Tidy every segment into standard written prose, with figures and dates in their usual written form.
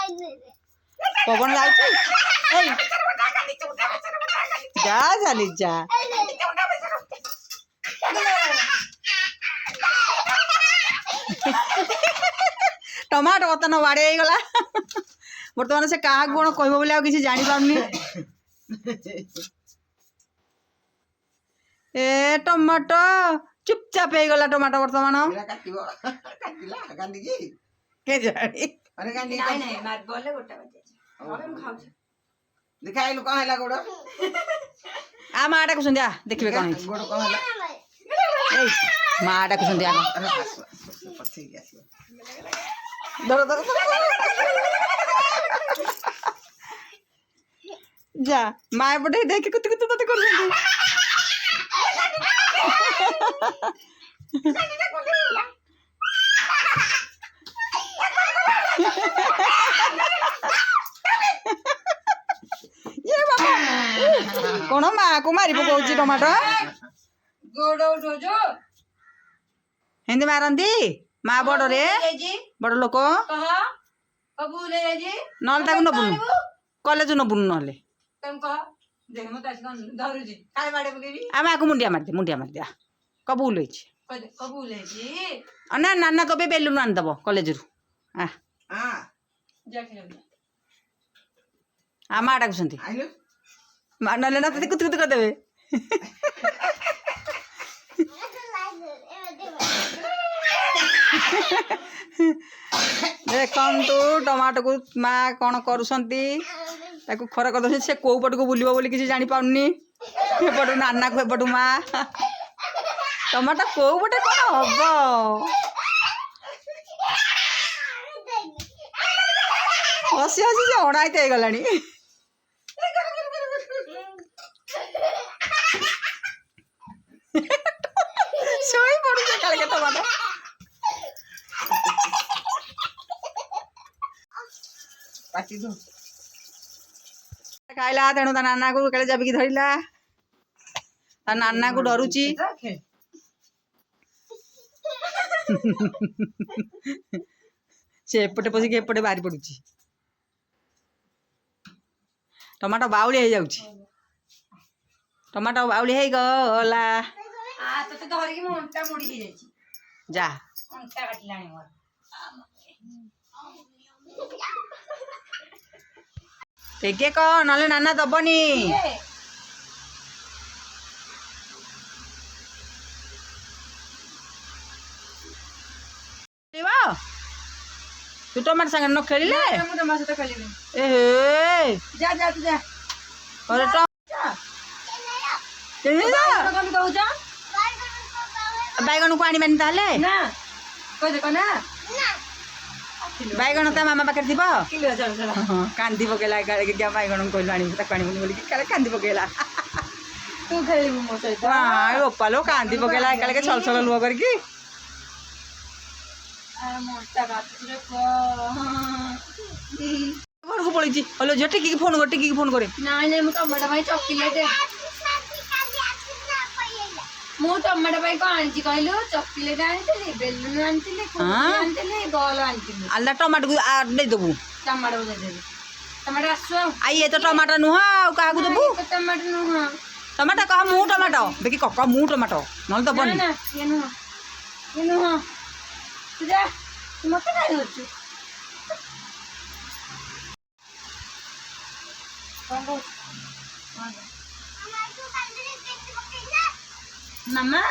पवन जाऊँ जा चली जा टमाटो बर्तन बाड़े गला बर्तमान से क्या कौन कह बोले किसी जानी पारनी ए टमाटो चुपचाप हो गला टमाटो बर्तमान के जानी दिखाइलु कौन हैला गोड़ आ माटा को संध्या देखबे कौन गोड़ कौन हैला ए माटा को संध्या ठीक है धर धर जा माय बड़े देख कुत कुत तते कर ये बाबा कोन मां को मारी पकोची टमाटो गोड़ उठो हिंदी मारंदी मां बड़ रे बड़ लोक कह कबूल है जी नल ताकू न बुनु कॉलेज न बुनु नले तुम कह देख मत ऐसे कौन धरू जी काहे बाड़े बगेबी आ मां को मुंडिया मार दे कबूल होई छी कबूल है जी ना नाना तो बेलून आन दबो कॉलेज रु हां जा खेल आ माटा को संती आइलो नले ना कुत कुत कर देबे देखन तू टमाटो को माँ कौन करुँगी खरा कर से कौ पट को बुलव बोली किसी जानी पाऊनी एपटू नाना को एपटू माँ टमाटो कौ पटे कौन हम हसी हसी से अणाइत हो गला शोई पड़ू काले के टमाटो पाटी दो खाइला तेणु ता नाना को काले जबिकी धरला ता नाना को डरुची से एपटे पशिक एपटे बाहरी पड़ुची टमाटो बाउली हो जाउची टमाटो बाउली हो गला आ तो धर की मोंटा मुड़ी ही जाई जा मोंटा काटलानी मोर टेके क नले नाना दबनी तू टमाटर संगे न खेलिले मु तो मासे तो खेलिबे ए हे जा जा तू जा अरे जा केनी जा कम कहू जा बैगन को आनी मानी ताले ना कोइ देखो ना बैगन ता मामा पाखे थी किलो चल चल कांदी पकेला क्या बैगन कहलु आनी ताक आनी बोली काले कांदी पकेला तू खेलिबु मो सहित हां ओपालो कांदी पकेला काले के छल छल लुआ करकी आ मोंटा काटले को घर को पड़ी हेलो जे टिकी फोन कर टिकी फोन करे नाइ नै मु टमाटो भाई चॉकलेट मु टमाटो भाई को आंची कहलु चॉकलेट आंचली बेलून आंचली कुरकुरे आंचली बॉल आंचली आल्ला टमाटो को आ दे दबु टमाटो दे दे टमाटो आसो आई ये तो टमाटो नुह का को दबु टमाटो नु टमाटो कह मु टमाटो बेकी कक मु टमाटो नल तो बनी ना ये नु तुझा मते काय होछु मामा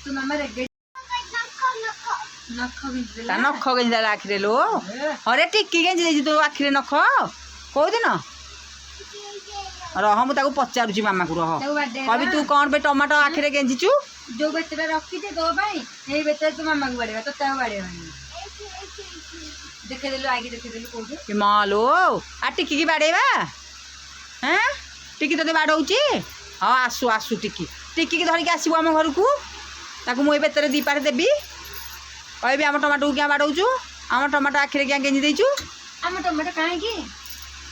तू मामा रे नख ता नख गेंजा आखिरे लो अरे टिकी गेंजी देजी तो आखिरे नख को दिन रह मु ताको पचारुची मामा को रह कभी तू कौन पे टमाटो आखिरे गेंजीचु जो बेतरा रखी दे दो भाई ए बेतरा तू मामा को बाड़ेबा तो ता बाड़ेबा देखे देलु आगे देखे देलु कोठे कि मालो आ टिकी की बाड़ेबा हैं टिकी तते बाड़ौची हाँ आसु आसु टिकी टिकी की धरिक आसबो आम घर को ताकू मु बेतरे दी पारे देबी कहबी आम टमाटो क्या बाड़ौचु आम टमाटो आखिरे क्या गेंजी देचु आम टमाटो काहे की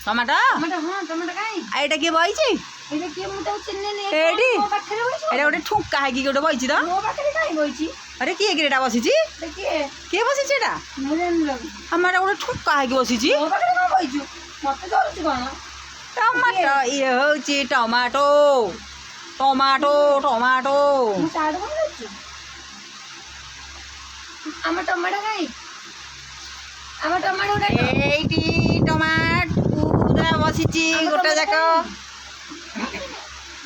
टमाटो टमाटो हां टमाटो काहे एटा के बइची एटा के मु तो चिन्ने ने एडी मो पाखरे बइची एटा गोटे ठुका है कि गोटे बइची त मो पाखरे काहे बइची अरे किए किरेटा बसिची देखिए किए बसिची एटा ମୁଁ ଜାଣିଲି हमारा गोटे ठुका ହେଇକି ବସିଛି ମୋ ପାଖରେ କଣ କହିଛୁ ମତେ ଧରୁଛୁ କଣ ଟମାଟୋ ଇଏ ହଉଛି ଟମାଟୋ ଟମାଟୋ ଟମାଟୋ ମୁଁ ସାଡୁ କଣ କରୁଛୁ ଆମ ଟମାଟୋ କାଇଁ ଆମ ଟମାଟୋ ଗୁଡା ଏଇଠି ଟମାଟ ପୁରା ବସିଛି ଗୋଟେ ଯାକ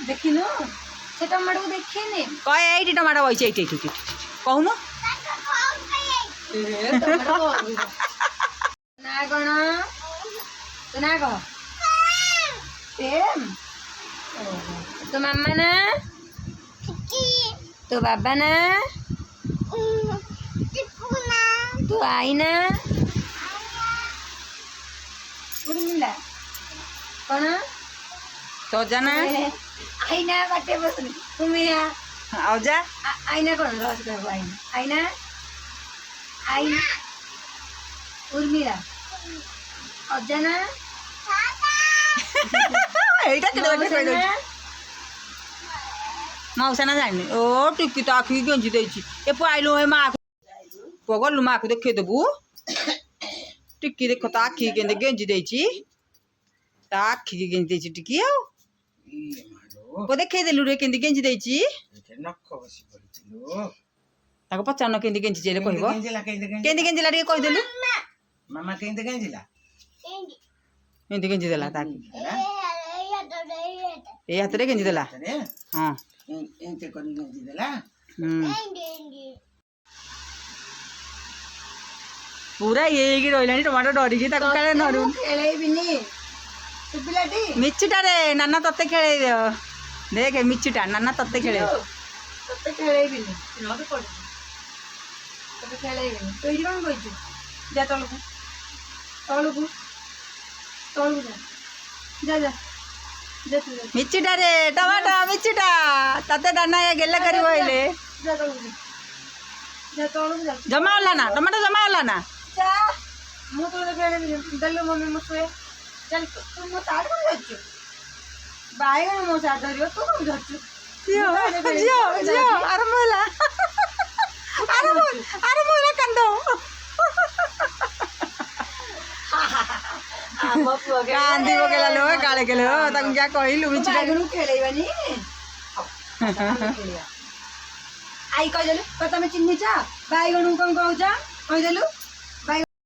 ଦେଖିନୁ ସେ ଟମାଟୋକୁ ଦେଖିନି କହ ଏଇଠି ଟମାଟୋ ବସିଛି ଏଇଠି ଏଇଠି ଏଇଠି କହୁନୁ ନା କଣ ତୋ ନା କହ ପ୍ରେମ ତୋ ମାମା ନା ତୋ ବାବା ନା ତୋ ଆଈ ନା ଉର୍ମିଲା କଣ ତ ଜାନା ଆଇନା ବାଟେ ବସୁନି ଉମିଆ ଅଜା ଆଇନା କଣ ରସ କହିବୁ ଆଇନା ଆଇନା ଆଇନା ଉର୍ମିଲା ଅଜାନା ଏଇଟା କେତେ ବାଟ କହିଦଉଛି ମାଉସା ନା ଜାଣିନି ଓ ଟିକି ତ ଆଖିକି ଗେଞ୍ଜି ଦେଇଛି ଏ ପାଇଲୁ ଏ ମା ପୁଅ ଗଲୁ ମାକୁ ଦେଖେଇଦେବୁ ଟିକି ଦେଖ ତା ଆଖିକି କେମିତି ଗେଞ୍ଜି ଦେଇଛି ତା ଆଖିକି ଗେଞ୍ଜି ଦେଇଛି ଟିକି ଆଉ ପୁଅ ଦେଖେଇଦେଲୁ ରେ କେମିତି ଗେଞ୍ଜି ଦେଇଛି ତାକୁ ପଚାରୁନ କେମିତି ଗେଞ୍ଜିଛି ହେଲେ କହିବ କେମିତି ଗେଞ୍ଜିଲା ଟିକେ କହିଦେଲୁ ମାମା କେମିତି ଗେଞ୍ଜିଲା ଏମିତି ଗେଞ୍ଜି ଦେଲା ତା ଆଖି ଏଇ ହାତରେ ଗେଞ୍ଜି ଦେଲା ହଁ ଏମିତି କରି ଗେଞ୍ଜି ଦେଲା ପୁରା ଇଏ ହେଇକି ରହିଲାଣି ଟମାଟୋ ଡରିକି ତାକୁ କାଳେ ଧରୁ ଖେଳେଇବିନି ତୁ ପିଲାଟି ମିଛୁଟାରେ ନାନା ତତେ ଖେଳେଇ ଦିଅ ଦେଖେ ମିଛୁଟା ନାନା ତତେ ଖେଳେଇ ତତେ ଖେଳେଇବିନି ନହେଲେ ପଡିବୁ ତତେ ଖେଳେଇବିନି ତୁ ଏଇଠି କଣ କହିଛୁ ଯା ତଳକୁ ତଳକୁ ତଳକୁ ଯା ଯା ଯା ଯା ତୁ ଯା ମିଛୁଟାରେ ଟମାଟୋ ମିଛୁଟା ତତେ ଦାନା ଗେଲା କରିବ ହେଲେ ଯା ତଳକୁ ଯା ତଳକୁ ଯା ଜମା ହେଲା ନା ଟମାଟୋ ଜମା ହେଲା ନା ଯା ମୁଁ ତୋତେ ଖେଳେଇବିନି ଦେଲୁ ମମି ମୋ ଶୁଏ ଚାଲ ତୁ ମୋ ସାର୍ଟ କଣ ଧରିଛୁ ବାଇଗଣ ମୋ ସାର୍ଟ ଧରିବ ତୁ କଣ ଧରିଛୁ ଝିଅ ଝିଅ ଝିଅ ଆରମ୍ଭ ହେଲା ଆରମ୍ଭ ହେଲା କାନ୍ଦ ଆମ ପୁଅ କାନ୍ଦି ପକେଇଲା ଲୋ ଗାଳେ କେଲେ ତାକୁ ଯାହା କହିଲୁ ମିଛୁଟା ବାଇଗଣକୁ ଖେଳେଇବାନି ଖେଳିବା ଆଇ କହିଦେଲୁ ତମେ ଚିହ୍ନିଛ ବାଇଗଣକୁ କଣ କହୁଛ କହିଦେଲୁ